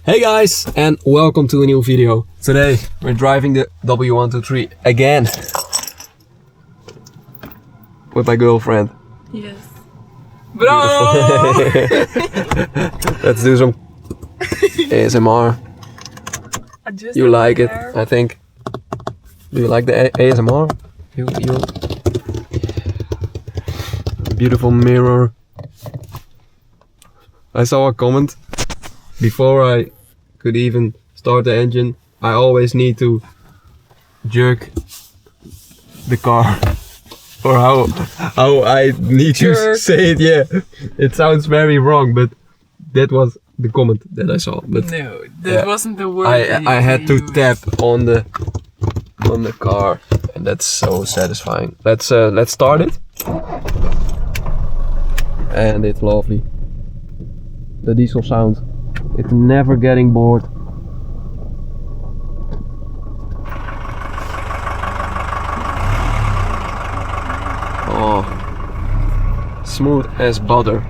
Hey guys, and welcome to a new video. Today we're driving the W123 again with my girlfriend. Yes. Bro! Let's do some ASMR. You like it, I think. Do you like the ASMR? You beautiful mirror. I saw a comment. Before I could even start the engine, I always need to jerk the car. Or how I need to say it, yeah. It sounds very wrong, but that was the comment that I saw. But no, that wasn't the word. I had to tap on the car, and that's so satisfying. Let's start it. And it's lovely. The diesel sound. It's never getting bored. Oh, smooth as butter.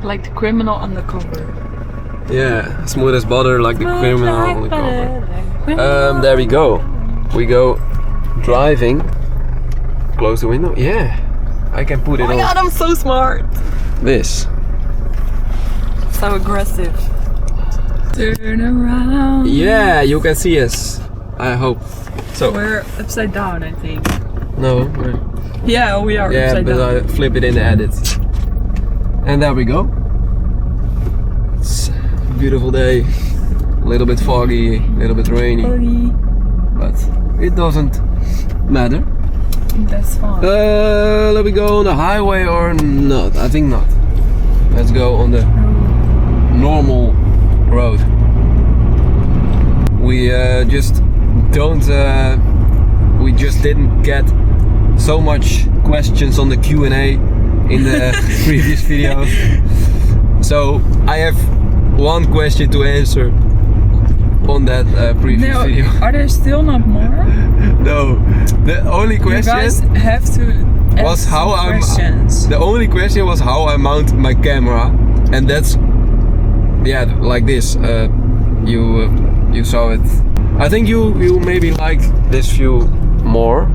Like the criminal undercover. Yeah, smooth as butter, like the criminal undercover. There we go. We go driving. Close the window. Yeah, I can put it on. Oh my god, I'm so smart. This. So aggressive. Turn around. Yeah, you can see us. I hope. So we're upside down, I think. No, yeah, we are upside down. Yeah, but I flip it in the edit. And there we go. It's a beautiful day. A little bit foggy, a little bit rainy. But it doesn't matter. That's fine. Let me go on the highway or not? I think not. Let's go on the normal road. We just didn't get so much questions on the Q&A in the previous video. So I have one question to answer on that previous video. Are there still not more? No, the only question you guys have to was how questions. The only question was how I mount my camera, and that's like this. You saw it. I think you maybe like this view more.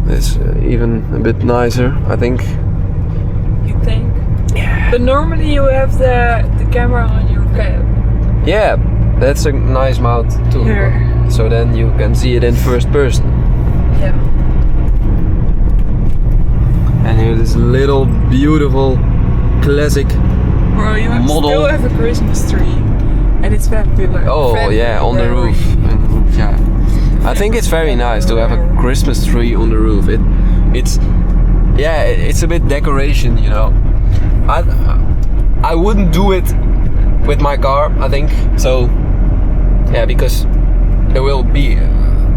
It's even a bit nicer, I think. You think? Yeah. But normally you have the camera on your cab. Yeah, that's a nice mount too. Here. So then you can see it in first person. Yeah. And here's this little beautiful classic model. Still have a Christmas tree, and it's fabulous. Oh yeah, on the roof. Yeah. I think it's very nice to have a Christmas tree on the roof. It's a bit decoration, you know. I wouldn't do it with my car, I think. So yeah, because there will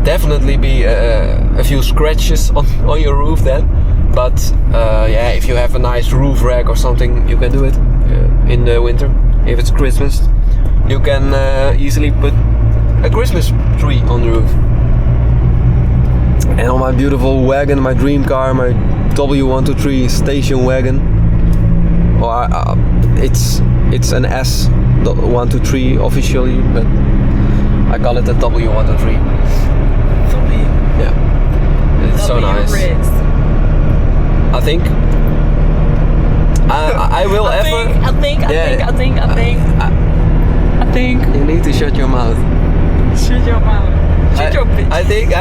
definitely be a few scratches on your roof then. But yeah, if you have a nice roof rack or something, you can do it in the winter. If it's Christmas, you can easily put a Christmas tree on the roof. And on my beautiful wagon, my dream car, my W123 station wagon. Well, it's an S123 officially, but I call it a W123. Yeah, it's so nice. I think I will I think. You need to shut your mouth. Shut your mouth. Shut your bitch. I think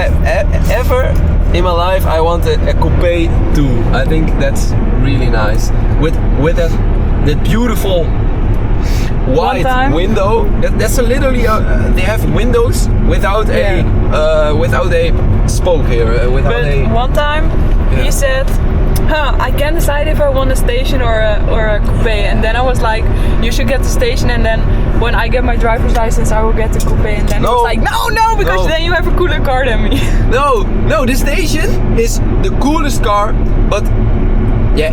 ever in my life I want a coupe too. I think that's really nice. With that beautiful wide window. That's literally they have windows without a spoke here. One time he said, I can't decide if I want a station or a coupe, and then I was like, you should get the station, and then when I get my driver's license I will get the coupe, and then I was like, no, because then you have a cooler car than me. No, the station is the coolest car, but yeah,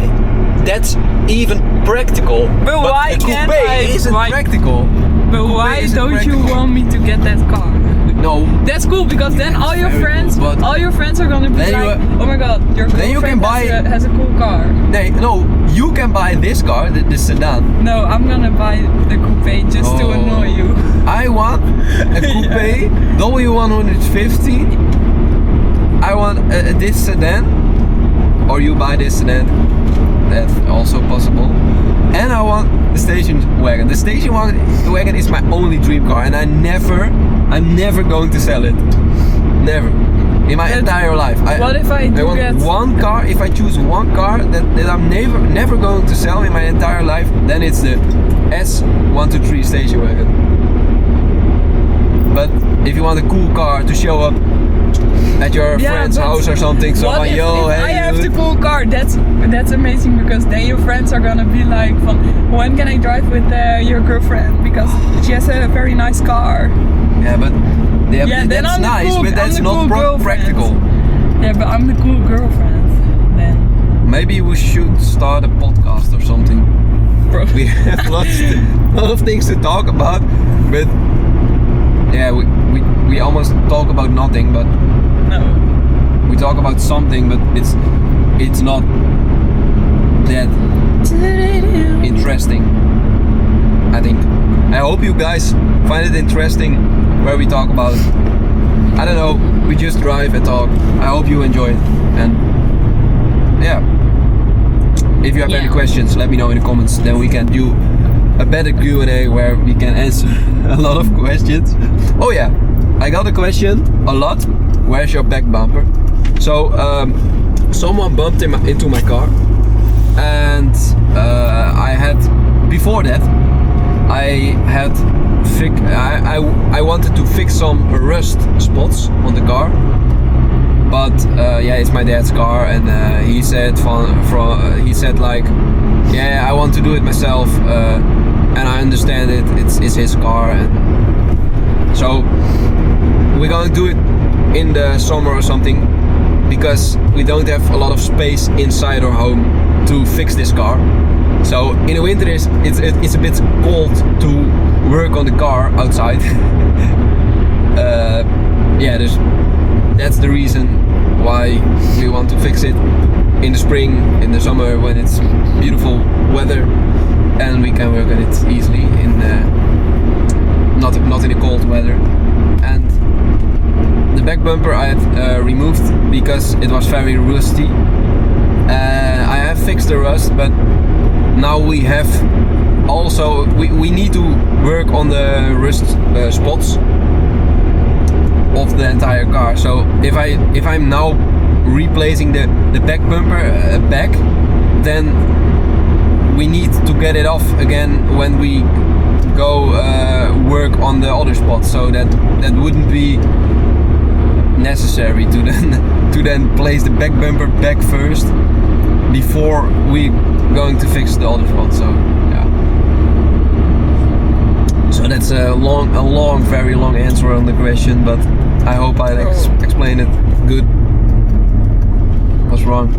that's even practical. But why can't I? Isn't practical. But why don't you want me to get that car? No. That's cool, because then all your friends are gonna be like, oh my god, your girlfriend has a cool car. No, you can buy this car, the sedan. No, I'm gonna buy the coupe just to annoy you. I want W150. I want this sedan, or you buy this sedan. That's also possible. And I want the station wagon. The station wagon is my only dream car, and I'm never going to sell it. Never. In my entire life. What if I do want get one car? If I choose one car that I'm never going to sell in my entire life, then it's the S123 station wagon. But if you want a cool car to show up at your friend's house or something, so what if hey, I have the cool car? That's amazing, because then your friends are gonna be like, when can I drive with your girlfriend, because she has a very nice car. Yeah, but that's nice, but that's not practical. Yeah, but I'm the cool girlfriend then. Maybe we should start a podcast or something. We have lots of things to talk about, but yeah, we almost talk about nothing, but no, we talk about something, but it's not that interesting, I think. I hope you guys find it interesting where we talk about, I don't know, we just drive and talk. I hope you enjoy it, and yeah, if you have any questions, let me know in the comments, then we can do a better Q&A where we can answer a lot of questions. Oh yeah, I got a question a lot. Where's your back bumper? So someone bumped into my car, and before that I wanted to fix some rust spots on the car, but yeah, it's my dad's car, and he said like, yeah, I want to do it myself, and I understand it's his car, and so we're gonna do it in the summer or something, because we don't have a lot of space inside our home to fix this car. So in the winter it's a bit cold to work on the car outside. Yeah, that's the reason why we want to fix it in the spring, in the summer, when it's beautiful weather and we can work on it easily in not in the cold weather. And the back bumper I had removed because it was very rusty. I have fixed the rust, but now we have also we need to work on the rust spots of the entire car. So if I'm now replacing the back bumper back, then we need to get it off again when we go work on the other spots. So that wouldn't be necessary to then place the back bumper back first before we going to fix the other spot. So yeah. So that's a very long answer on the question, but I hope I explained it good. What's wrong?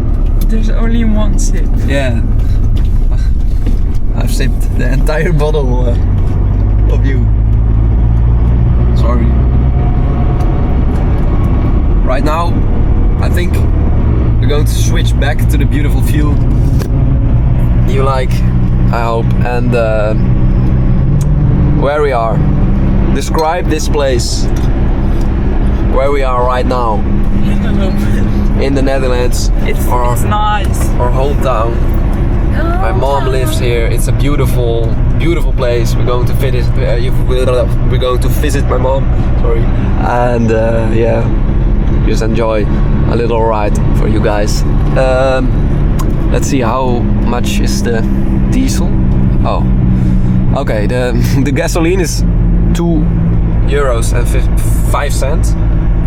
There's only one sip. Yeah. I've sipped the entire bottle of you. Sorry. Right now, I think we're going to switch back to the beautiful view you like, I hope, and where we are. Describe this place where we are right now. In the Netherlands. It's nice. Our hometown. My mom lives here. It's a beautiful place. We're going to visit. We're going to visit my mom. Sorry, and yeah, just enjoy a little ride for you guys. Let's see, how much is the diesel? Oh, okay. The gasoline is €2.05,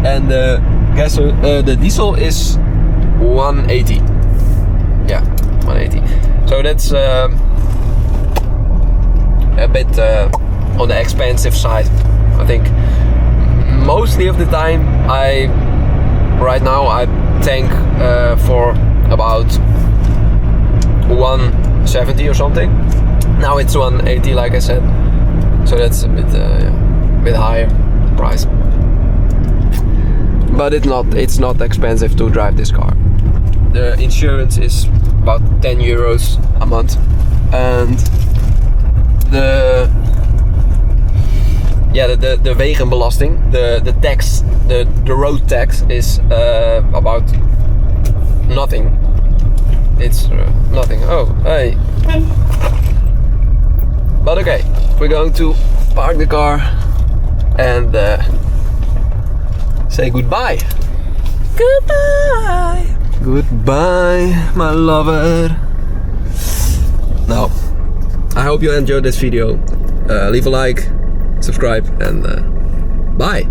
and the diesel is 180. Yeah, 180. So that's a bit on the expensive side, I think. Mostly of the time, right now I tank for about 170 or something. Now it's 180, like I said. So that's a bit higher price. But it's not expensive to drive this car. The insurance is about €10 a month, and the yeah, the wegenbelasting, the tax, the road tax is about nothing. It's nothing. Oh, hey. But okay, we're going to park the car and say goodbye. Goodbye. Goodbye, my lover. Now, I hope you enjoyed this video. Leave a like, subscribe, and bye.